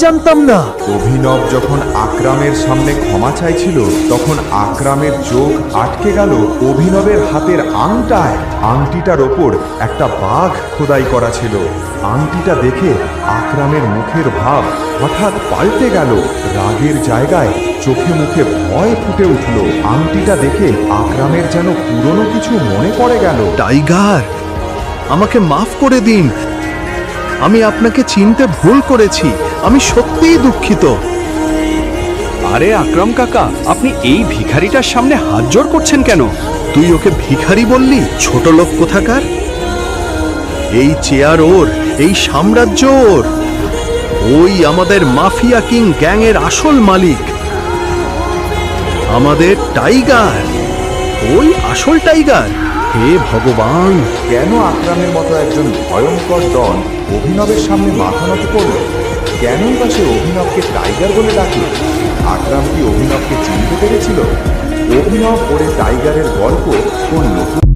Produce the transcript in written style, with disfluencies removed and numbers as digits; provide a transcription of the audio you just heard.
জানতাম না। অভিনব যখন আকরামের সামনে ক্ষমা চাইছিল তখন আকরামের চোখ আটকে গেল অভিনবের হাতের আংটায়। আংটিটার ওপর একটা বাঘ খোদাই করা ছিল। আংটিটা দেখে আকরামের মুখের ভাব হঠাৎ পাল্টে গেল। রাগের জায়গায় চোখে মুখে ভয় ফুটে উঠল। আংটিটা দেখে আকরামের যেন পুরনো কিছু মনে পড়ে গেল। টাইগার, আমাকে মাফ করে দিন। আমি আপনাকে চিনতে ভুল করেছি। আমি সত্যিই দুঃখিত। আরে আকরাম কাকা, আপনি এই ভিখারিটার সামনে হাত জোড় করছেন কেন? তুই ওকে ভিখারি বললি? ছোট লোক কোথাকার। এই চেয়ার ওর, এই সাম্রাজ্য ওর। ওই আমাদের মাফিয়া কিং গ্যাংয়ের আসল মালিক, আমাদের টাইগার। ওই আসল টাইগার। হে ভগবান! কেন আকরামের মতো একজন ভয়ঙ্কর ডন অভিনবের সামনে মাথা নত করল? কেনই বা সে অভিনবকে টাইগার বলে ডাকল? আকরাম কি অভিনবকে চিনতে পেরেছিল? অভিনব ওরে টাইগারের গল্প কোন নতুন